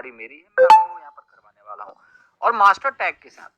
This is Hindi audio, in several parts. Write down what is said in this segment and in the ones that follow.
जिम्मेदारी मेरी है, मैं आपको यहाँ पर करवाने वाला हूँ। और मास्टर टैग के साथ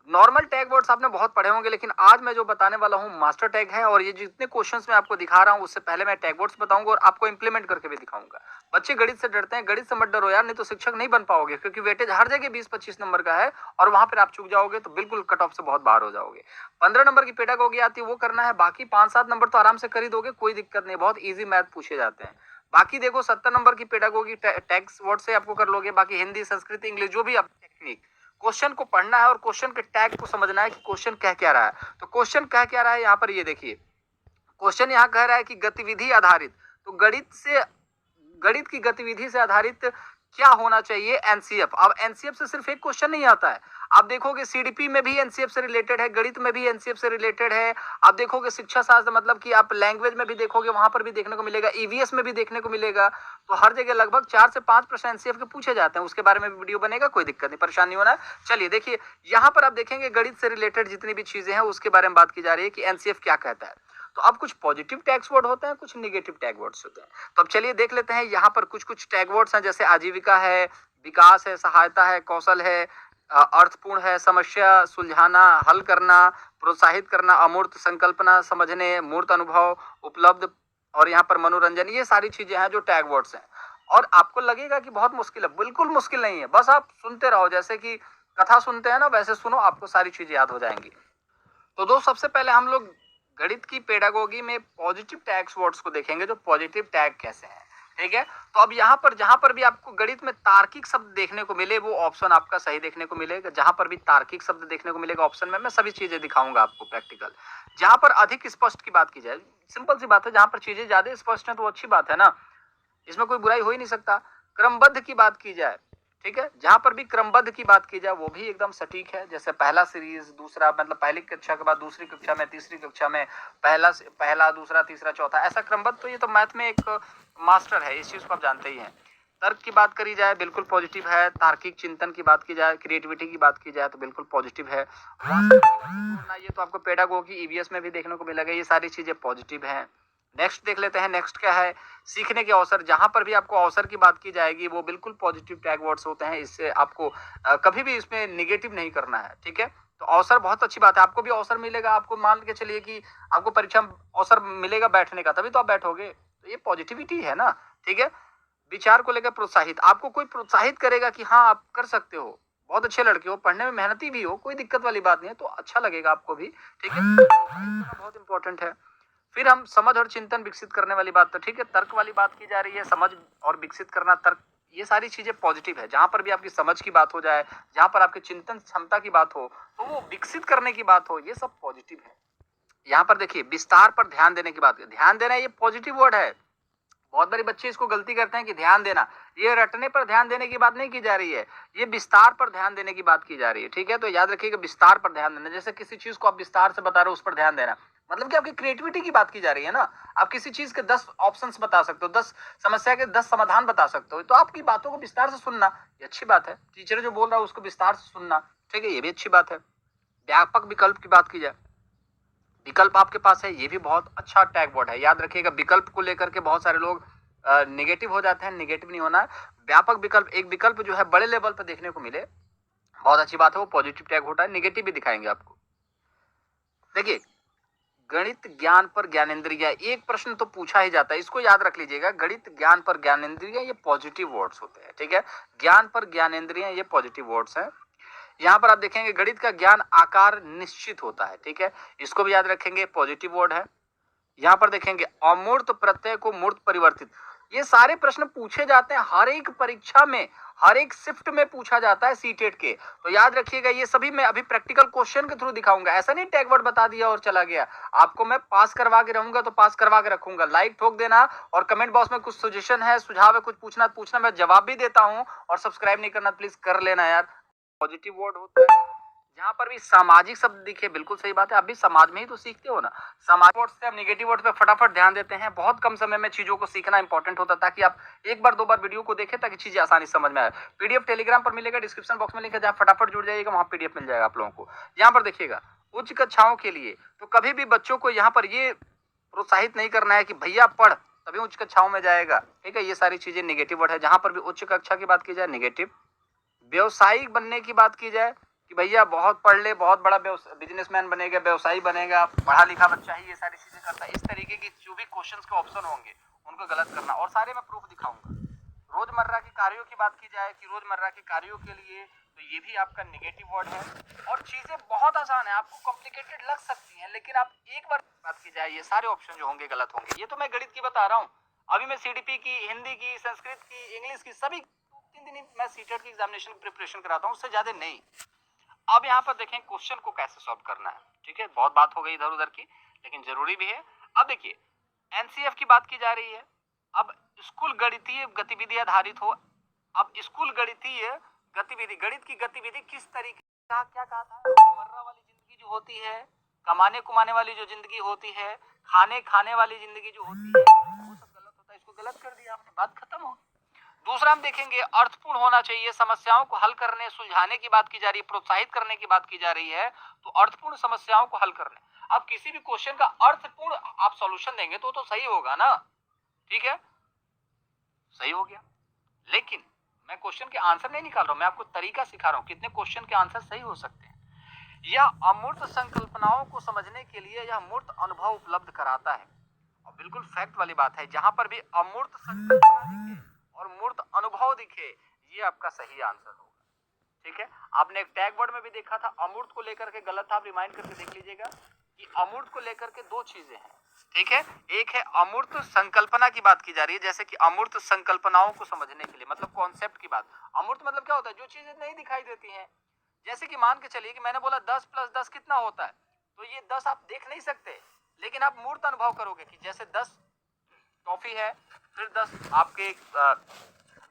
नॉर्मल टैग वर्ड्स आपने बहुत पढ़े होंगे, लेकिन आज मैं जो बताने वाला हूँ मास्टर टैग है। और ये जितने क्वेश्चंस मैं आपको दिखा रहा हूँ उससे पहले मैं टैग वर्ड्स बताऊंगा और आपको इंप्लीमेंट करके भी दिखाऊंगा। बच्चे गणित से डरते हैं, गणित से मत डरो यार, नहीं तो शिक्षक नहीं बन पाओगे, क्योंकि वेटेज हर जगह 20-25 नंबर का है और वहां पर आप चूक जाओगे तो बिल्कुल कट ऑफ से बहुत बाहर हो जाओगे। 15 नंबर की पेडागोगी आती है वो करना है, बाकी 5-7 नंबर तो आराम से कर ही दोगे, कोई दिक्कत नहीं, बहुत ईजी मैथ पूछे जाते हैं। बाकी देखो 70 नंबर की पेडागोगी टैक्स वर्ड से आपको कर लोगे, बाकी हिंदी, संस्कृत, इंग्लिश, जो भी आप टेक्निक, क्वेश्चन को पढ़ना है और क्वेश्चन के टैग को समझना है कि क्वेश्चन कह क्या रहा है। तो क्वेश्चन कह क्या रहा है यहाँ पर ये देखिए, क्वेश्चन यहाँ कह रहा है कि गतिविधि आधारित, तो गणित की गतिविधि से आधारित क्या होना चाहिए एनसीएफ। अब एनसीएफ से सिर्फ एक क्वेश्चन नहीं आता है, आप देखोगे सीडीपी में भी एनसीएफ से रिलेटेड है, गणित में भी एनसीएफ से रिलेटेड है, आप देखोगे शिक्षा शास्त्र मतलब कि आप लैंग्वेज में भी देखोगे, वहां पर भी देखने को मिलेगा, ईवीएस में भी देखने को मिलेगा। तो हर जगह लगभग 4 से 5 प्रश्न एनसीएफ के पूछे जाते हैं, उसके बारे में भी वीडियो बनेगा, कोई दिक्कत नहीं, परेशानी होना है। चलिए देखिए यहाँ पर आप देखेंगे गणित से रिलेटेड जितनी भी चीजें हैं उसके बारे में बात की जा रही है कि एनसीएफ क्या कहता है। तो अब कुछ पॉजिटिव टैग्स वर्ड होते हैं, कुछ निगेटिव टैग वर्ड्स होते हैं। तो अब चलिए देख लेते हैं यहाँ पर कुछ कुछ टैग वर्ड्स हैं, जैसे आजीविका है, विकास है, सहायता है, कौशल है, अर्थपूर्ण है, समस्या सुलझाना, हल करना, प्रोत्साहित करना, अमूर्त, संकल्पना, समझने, मूर्त अनुभव, उपलब्ध, और यहाँ पर मनोरंजन, ये सारी चीजें हैं जो टैग वर्ड्स हैं। और आपको लगेगा कि बहुत मुश्किल है, बिल्कुल मुश्किल नहीं है, बस आप सुनते रहो, जैसे कि कथा सुनते हैं ना वैसे सुनो, आपको सारी चीजें याद हो जाएंगी। तो दोस्त सबसे पहले हम लोग गणित की पेडागोगी में पॉजिटिव टैग्स वर्ड्स को देखेंगे, जो पॉजिटिव टैग कैसे हैं, ठीक है। तो अब यहाँ पर जहां पर भी आपको गणित में तार्किक शब्द देखने को मिले वो ऑप्शन आपका सही देखने को मिलेगा। जहां पर भी तार्किक शब्द देखने को मिलेगा ऑप्शन में मैं सभी चीजें दिखाऊंगा आपको प्रैक्टिकल। जहां पर अधिक स्पष्ट की बात की जाए, सिंपल सी बात है, जहां पर चीजें ज्यादा स्पष्ट है तो अच्छी बात है ना, इसमें कोई बुराई हो ही नहीं सकता। क्रमबद्ध की बात की जाए, ठीक है, जहां पर भी क्रमबद्ध की बात की जाए वो भी एकदम सटीक है, जैसे पहला सीरीज, दूसरा मतलब पहली कक्षा के बाद दूसरी कक्षा में, तीसरी कक्षा में पहला दूसरा तीसरा चौथा, ऐसा क्रमबद्ध। तो ये तो मैथ में एक मास्टर है, इस चीज को आप जानते ही हैं। तर्क की बात करी जाए बिल्कुल पॉजिटिव है, तार्किक चिंतन की बात की जाए, क्रिएटिविटी की बात की जाए तो बिल्कुल पॉजिटिव है। ये तो आपको पेडागोगी ईवीएस में भी देखने को मिलेगा, ये सारी चीजें पॉजिटिव है। नेक्स्ट देख लेते हैं, नेक्स्ट क्या है, सीखने के अवसर, जहां पर भी आपको अवसर की बात की जाएगी वो बिल्कुल पॉजिटिव टैग वर्ड्स होते हैं, इससे आपको कभी भी इसमें निगेटिव नहीं करना है, ठीक है। तो अवसर बहुत अच्छी बात है, आपको भी अवसर मिलेगा, आपको मान के चलिए कि आपको परीक्षा में अवसर मिलेगा बैठने का, तभी तो आप बैठोगे, तो ये पॉजिटिविटी है ना, ठीक है। विचार को लेकर प्रोत्साहित, आपको कोई प्रोत्साहित करेगा कि हाँ आप कर सकते हो, बहुत अच्छे लड़के हो, पढ़ने में मेहनती भी हो, कोई दिक्कत वाली बात नहीं है, तो अच्छा लगेगा आपको भी, ठीक है, बहुत इंपॉर्टेंट है। फिर हम समझ और चिंतन विकसित करने वाली बात, तो ठीक है, तर्क वाली बात की जा रही है, समझ और विकसित करना, तर्क, ये सारी चीजें पॉजिटिव है। जहां पर भी आपकी समझ की बात हो जाए, जहां पर आपके चिंतन क्षमता की बात हो, तो वो विकसित करने की बात हो, ये सब पॉजिटिव है। यहाँ पर देखिए विस्तार पर ध्यान देने की बात, ध्यान देना ये पॉजिटिव वर्ड है। बहुत बड़े बच्चे इसको गलती करते हैं कि ध्यान देना, ये रटने पर ध्यान देने की बात नहीं की जा रही है, ये विस्तार पर ध्यान देने की बात की जा रही है, ठीक है। तो याद रखिएगा विस्तार पर ध्यान देना, जैसे किसी चीज को आप विस्तार से बता रहे हो उस पर ध्यान देना, मतलब कि आपकी क्रिएटिविटी की बात की जा रही है ना। आप किसी चीज के 10 ऑप्शंस बता सकते हो, 10 समस्या के 10 समाधान बता सकते हो, तो आपकी बातों को विस्तार से सुनना ये अच्छी बात है। टीचर जो बोल रहा है उसको विस्तार से सुनना, ठीक है, ये भी अच्छी बात है। व्यापक विकल्प की बात की जाए, विकल्प आपके पास है, ये भी बहुत अच्छा टैग वर्ड है। याद रखिएगा विकल्प को लेकर के बहुत सारे लोग निगेटिव हो जाते हैं, निगेटिव नहीं होना है। व्यापक विकल्प, एक विकल्प जो है बड़े लेवल पर देखने को मिले, बहुत अच्छी बात है, वो पॉजिटिव टैग होता है। निगेटिव भी दिखाएंगे आपको। देखिए गणित ज्ञान पर ज्ञानेंद्रिय, एक प्रश्न तो पूछा ही जाता है, इसको याद रख लीजिएगा, गणित ज्ञान पर ज्ञानेंद्रिय ये पॉजिटिव वर्ड्स होते हैं, ठीक है। ज्ञान पर ज्ञानेंद्रिय ये पॉजिटिव वर्ड्स हैं। यहाँ पर आप देखेंगे गणित का ज्ञान आकार निश्चित होता है, ठीक है, इसको भी याद रखेंगे, पॉजिटिव वर्ड है। यहाँ पर देखेंगे अमूर्त प्रत्यय को मूर्त परिवर्तित, ये सारे प्रश्न पूछे जाते हैं हर एक परीक्षा में, हर एक शिफ्ट में पूछा जाता है सीटेट के। तो याद रखिएगा ये सभी मैं अभी प्रैक्टिकल क्वेश्चन के थ्रू दिखाऊंगा, ऐसा नहीं टैग वर्ड बता दिया और चला गया, आपको मैं पास करवा के रहूंगा तो पास करवा के रखूंगा। लाइक ठोक देना और कमेंट बॉक्स में कुछ सजेशन है, सुझाव है, कुछ पूछना मैं जवाब भी देता हूँ। और सब्सक्राइब नहीं करना प्लीज कर लेना यार, पॉजिटिव वर्ड होता है। जहां पर भी सामाजिक शब्द दिखे, बिल्कुल सही बात है, आप भी समाज में ही तो सीखते हो ना। सामाजिक वर्ड से आप निगेटिव वर्ड पे फटाफट ध्यान देते हैं, बहुत कम समय में चीजों को सीखना इंपॉर्टेंट होता है, ताकि आप एक बार 2 बार वीडियो को देखें ताकि चीजें आसानी समझ में आए। पीडीएफ टेलीग्राम पर मिलेगा, डिस्क्रिप्शन बॉक्स में लिंक है, जहां फटाफट जुड़ जाइएगा, वहां पीडीएफ मिल जाएगा आप लोगों को। यहाँ पर देखिएगा उच्च कक्षाओं के लिए, तो कभी भी बच्चों को यहाँ पर ये प्रोत्साहित नहीं करना है कि भैया पढ़, तभी उच्च कक्षाओं में जाएगा। ठीक है, ये सारी चीजें नेगेटिव वर्ड है। जहां पर भी उच्च कक्षा की बात की जाए नेगेटिव, व्यवसायिक बनने की बात की जाए कि भैया बहुत पढ़ ले, बहुत बड़ा बिजनेसमैन बनेगा, व्यवसायी बनेगा, पढ़ा लिखा बच्चा ही ये सारी चीजें करता है, इस तरीके की जो भी क्वेश्चंस के ऑप्शन होंगे उनको गलत करना, और सारे मैं प्रूफ दिखाऊंगा। रोजमर्रा के कार्यों की बात की जाए कि रोजमर्रा के कार्यों के लिए, तो ये भी आपका नेगेटिव वर्ड है। और चीजें बहुत आसान है, आपको कॉम्प्लिकेटेड लग सकती हैं, लेकिन आप एक बार बात की जाए ये सारे ऑप्शन जो होंगे गलत होंगे। ये तो मैं गणित की बता रहा हूँ, अभी मैं सीडीपी की, हिंदी की, संस्कृत की, इंग्लिश की, सभी 3 दिन मैं सीटेट की एग्जामिनेशन की प्रिपरेशन कराता हूँ, उससे ज्यादा नहीं। अब यहाँ पर देखें क्वेश्चन को कैसे सॉल्व करना है। ठीक है, बहुत बात हो गई इधर उधर की, लेकिन जरूरी भी है। अब देखिए एनसीएफ की बात की जा रही है। अब स्कूल गणितीय गतिविधि आधारित हो। अब स्कूल गणितीय गतिविधि, गणित की गतिविधि किस तरीके का, क्या कहा था, रोजमर्रा वाली जिंदगी जो होती है, कमाने कुमाने वाली जो जिंदगी होती है, खाने खाने वाली जिंदगी जो होती है, वो सब गलत होता है। इसको गलत कर दिया आपने, बात खत्म हो। दूसरा हम देखेंगे अर्थपूर्ण होना चाहिए, समस्याओं को हल करने सुलझाने की बात की जा रही है, प्रोत्साहित करने की बात की जा रही है, तो अर्थपूर्ण समस्याओं को हल करने। अब किसी भी क्वेश्चन का अर्थपूर्ण आप सॉल्यूशन देंगे तो सही होगा ना। ठीक है, सही हो गया, लेकिन मैं क्वेश्चन के आंसर नहीं निकाल रहा हूं, मैं आपको तरीका सिखा रहा हूं कितने क्वेश्चन के आंसर सही हो सकते हैं। यह अमूर्त संकल्पनाओं को समझने के लिए यह मूर्त अनुभव उपलब्ध कराता है। और बिल्कुल फैक्ट वाली बात है, जहां पर भी अमूर्त संकल्पना दिखे और मूर्त अनुभव दिखे, ये आपका सही आंसर होगा। ठीक है, आपने एक टैग वर्ड में भी देखा था अमूर्त को लेकर के गलत था, आप रिमाइंड करके देख लीजिएगा कि अमूर्त को लेकर के दो चीजें हैं। ठीक है, एक है अमूर्त संकल्पना की बात की जा रही है, जैसे कि अमूर्त संकल्पनाओं को समझने के लिए, मतलब कॉन्सेप्ट की बात। अमूर्त मतलब क्या होता है, जो चीजें नहीं दिखाई देती हैं। जैसे कि मान के चलिए कि मैंने बोला 10 + 10 कितना होता है, तो ये 10 आप देख नहीं सकते, लेकिन आप मूर्त अनुभव करोगे कि जैसे 10 टॉफी है, फिर 10 आपके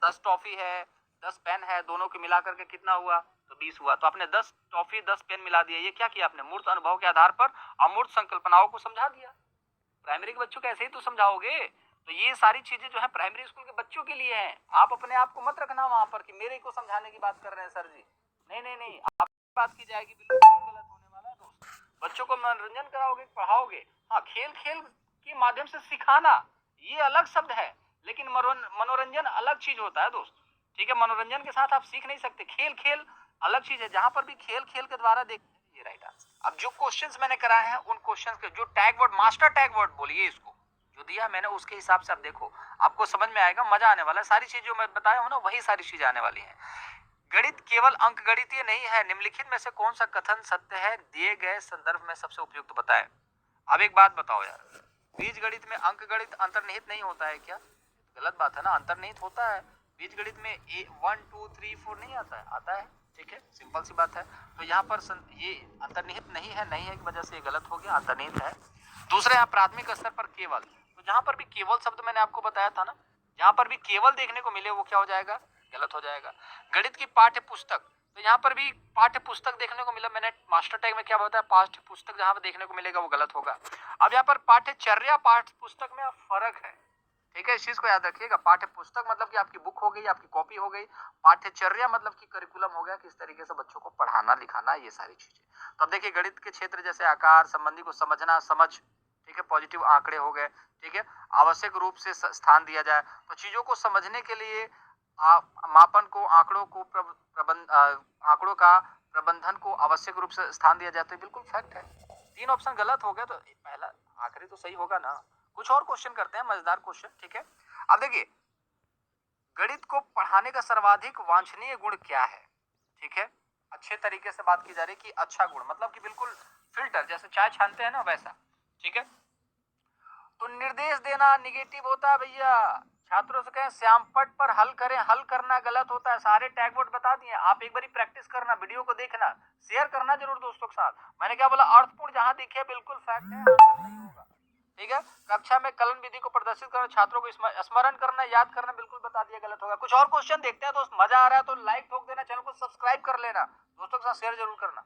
10 टॉफी है, 10 पेन है, दोनों के मिलाकर के कितना हुआ, तो 20 हुआ। तो आपने 10 टॉफी 10 पेन मिला दिया, ये क्या किया आपने, मूर्त अनुभव के आधार पर अमूर्त संकल्पनाओं को समझा दिया। प्राइमरी के बच्चों को ऐसे ही तो समझाओगे। तो ये सारी चीजें जो है प्राइमरी स्कूल के बच्चों के लिए हैं। आप अपने आप को मत रखना वहां पर कि मेरे को समझाने की बात कर रहे हैं सर जी, नहीं नहीं नहीं, आप बात की जाएगी बिल्कुल गलत होने वाला है दोस्त। बच्चों को मनोरंजन कराओगे, पढ़ाओगे, हाँ खेल खेल के माध्यम से सिखाना ये अलग शब्द है, लेकिन मनोरंजन अलग चीज होता है दोस्त। ठीक है, मनोरंजन के साथ आप सीख नहीं सकते, खेल खेल अलग चीज है। जहां पर भी खेल खेल के द्वारा देख, ये राइट आंसर। अब जो क्वेश्चंस मैंने कराए हैं उन क्वेश्चंस के जो tag word, master tag word बोलिए इसको, जो दिया मैंने उसके हिसाब से आप देखो, आपको समझ में आएगा, मजा आने वाला है। सारी चीज जो मैं बताया हूं ना वही सारी चीज आने वाली है। गणित केवल अंकगणितीय नहीं है, निम्नलिखित में से कौन सा कथन सत्य है, दिए गए संदर्भ में सबसे उपयुक्त बताएं। अब एक बात बताओ यार, बीज गणित में अंक गणित अंतर्निहित नहीं होता है क्या? गलत बात है ना, अंतर्निहित होता है। बीज गणित में 1 2 3 4 नहीं आता है, आता है। ठीक है, सिंपल सी बात है। तो यहाँ पर ये अंतर्निहित नहीं है, नहीं है की वजह से ये गलत हो गया, अंतर्निहित है। दूसरा, यहाँ प्राथमिक स्तर पर केवल, तो जहां पर भी केवल शब्द मैंने आपको बताया था ना, जहां पर भी केवल देखने को मिले वो क्या हो जाएगा, गलत हो जाएगा। गणित की पाठ्य पुस्तक, तो यहाँ पर भी पाठ्य पुस्तक देखने को मिला, मैंने मास्टर टैग में क्या बताया, पाठ्य पुस्तक जहां पर देखने को मिलेगा वो गलत होगा। अब यहाँ पर पाठ्यचर्या पाठ्य पुस्तक में फर्क है। ठीक है, इस चीज को याद रखिएगा। पाठ्य पुस्तक मतलब कि आपकी बुक हो गई, आपकी कॉपी हो गई। पाठ्यचर्या मतलब कि करिकुलम हो गया, किस तरीके से बच्चों को पढ़ाना लिखाना, ये सारी चीजें। तो अब देखिए गणित के क्षेत्र जैसे आकार संबंधी को समझना, समझ, ठीक है, पॉजिटिव आंकड़े हो गए। ठीक है, आवश्यक रूप से स्थान दिया जाए, तो चीजों को समझने के लिए मापन को, आंकड़ों को आंकड़ों का प्रबंधन को आवश्यक रूप से स्थान दिया जाए, तो बिल्कुल फैक्ट है। 3 ऑप्शन गलत हो गया, तो पहला आखिरी तो सही होगा ना। कुछ और क्वेश्चन करते हैं, मजेदार क्वेश्चन। ठीक है, अब देखिए गणित को पढ़ाने का सर्वाधिक वांछनीय गुण क्या है? ठीक है, अच्छे तरीके से बात की जा रही है कि अच्छा गुण मतलब कि बिल्कुल फिल्टर, जैसे चाय छानते हैं ना वैसा। ठीक है, तो निर्देश देना निगेटिव होता है भैया। छात्रों से कहें श्यामपट पर हल करें, हल करना गलत होता है। सारे टैग वर्ड बता दिए, आप एक बारी प्रैक्टिस करना, वीडियो को देखना, शेयर करना जरूर दोस्तों के साथ। मैंने क्या बोला, अर्थपूर्ण जहां दिखे बिल्कुल फैक्ट है, नहीं होगा। ठीक है, कक्षा में कलन विधि को प्रदर्शित करना, छात्रों को स्मरण करना, याद करना, बिल्कुल बता दिया, गलत होगा। कुछ और क्वेश्चन देखते हैं दोस्त, मजा आ रहा है तो लाइक ठोक देना, चैनल को सब्सक्राइब कर लेना, दोस्तों के साथ शेयर जरूर करना।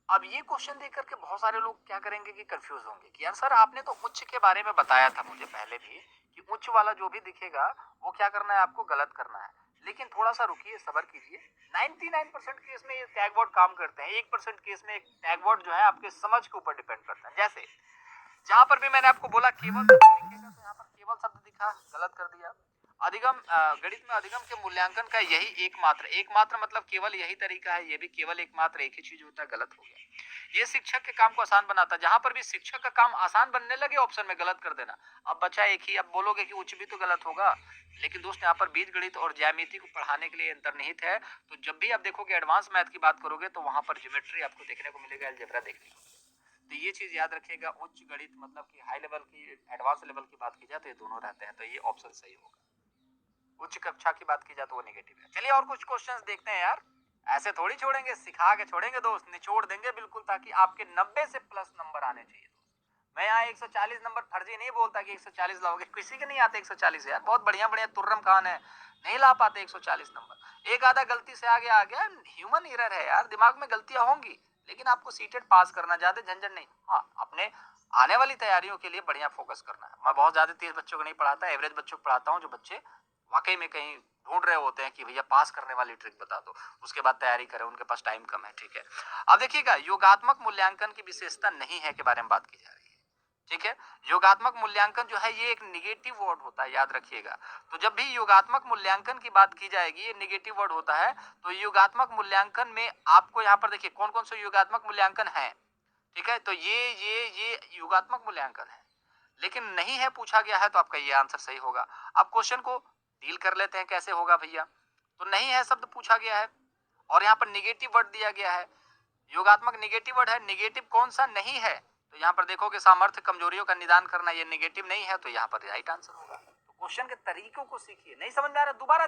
अब ये क्वेश्चन देख करके बहुत सारे लोग क्या करेंगे कि कंफ्यूज होंगे कि यार सर आपने तो उच्च के बारे में बताया था मुझे पहले भी कि उच्च वाला जो भी दिखेगा वो क्या करना है, आपको गलत करना है। लेकिन थोड़ा सा रुकिए, सब्र कीजिए। 99% केस में ये टैग वर्ड काम करते हैं, 1% केस में टैग वर्ड जो है आपके समझ के ऊपर डिपेंड करता है। जैसे जहां पर भी मैंने आपको बोला केवल दिखेगा तो यहाँ पर केवल शब्द दिखा, गलत कर दिया। अधिगम गणित में अधिगम के मूल्यांकन का यही एकमात्र मतलब केवल यही तरीका है, ये भी केवल एकमात्र एक ही चीज होता है, गलत हो गया। ये शिक्षक के काम को आसान बनाता है, जहां पर भी शिक्षक का काम आसान बनने लगे ऑप्शन में गलत कर देना। अब बचा एक ही, अब बोलोगे कि उच्च भी तो गलत होगा, लेकिन दोस्त यहाँ पर बीज गणित और ज्यामिति को पढ़ाने के लिए अंतर्निहित है। तो जब भी आप देखोगे एडवांस मैथ की बात करोगे तो वहां पर ज्योमेट्री आपको देखने को मिलेगा, अलजेब्रा देखने को मिलेगा। तो ये चीज याद रखिएगा, उच्च गणित मतलब कि हाई लेवल की, एडवांस लेवल की बात की जाए तो ये दोनों रहते हैं, तो ये ऑप्शन सही होगा। उच्च कक्षा की बात की जाए तो वो नेगेटिव है। चलिए और कुछ क्वेश्चंस देखते हैं यार, ऐसे थोड़ी छोड़ेंगे, सिखा के छोड़ेंगे दोस्त, निचोड़ देंगे बिल्कुल, ताकि आपके 90 से प्लस नंबर आने चाहिए दोस्त। मैं यहाँ 140 नंबर फर्जी नहीं बोलता कि 140 लाओगे, किसी के नहीं आते 140 यार, बहुत बढ़िया बढ़िया तुर्रम खान है, नहीं ला पाते 140 नंबर। एक आधा गलती से आगे आ गया, ह्यूमन एरर है यार, दिमाग में गलतियां होंगी, लेकिन आपको सीटेड पास करना, ज्यादा झंझट नहीं। हाँ, अपने आने वाली तैयारियों के लिए बढ़िया फोकस करना है। मैं बहुत ज्यादा तेज बच्चों को नहीं पढ़ाता, एवरेज बच्चों को पढ़ाता हूँ, जो बच्चे वाकई में कहीं ढूंढ रहे होते हैं कि भैया पास करने वाली ट्रिक बता दो, उसके बाद तैयारी करें, उनके पास टाइम कम है, ठीक है। अब देखिएगा, योगात्मक मूल्यांकन की विशेषता नहीं है के बारे में बात की जा रही है, ठीक है। योगात्मक मूल्यांकन जो है ये एक निगेटिव वर्ड होता है, याद रखिएगा। तो जब भी योगात्मक मूल्यांकन की बात की जाएगी, ये निगेटिव वर्ड होता है। तो योगात्मक मूल्यांकन में आपको यहाँ पर देखिए कौन कौन से योगात्मक मूल्यांकन है, ठीक है। तो ये योगात्मक मूल्यांकन है, लेकिन नहीं है पूछा गया है, तो आपका ये आंसर सही होगा। अब क्वेश्चन को डील कर लेते हैं, कैसे होगा भैया। तो नहीं है शब्द पूछा गया है और यहाँ पर निगेटिव वर्ड दिया गया है, योगात्मक निगेटिव वर्ड है, निगेटिव कौन सा नहीं है, तो यहाँ पर देखोगे सामर्थ्य कमजोरियों का निदान करना, ये निगेटिव नहीं है, तो यहाँ पर राइट आंसर होगा। तो क्वेश्चन के तरीकों को सीखिए, नहीं समझ में आ रहा दोबारा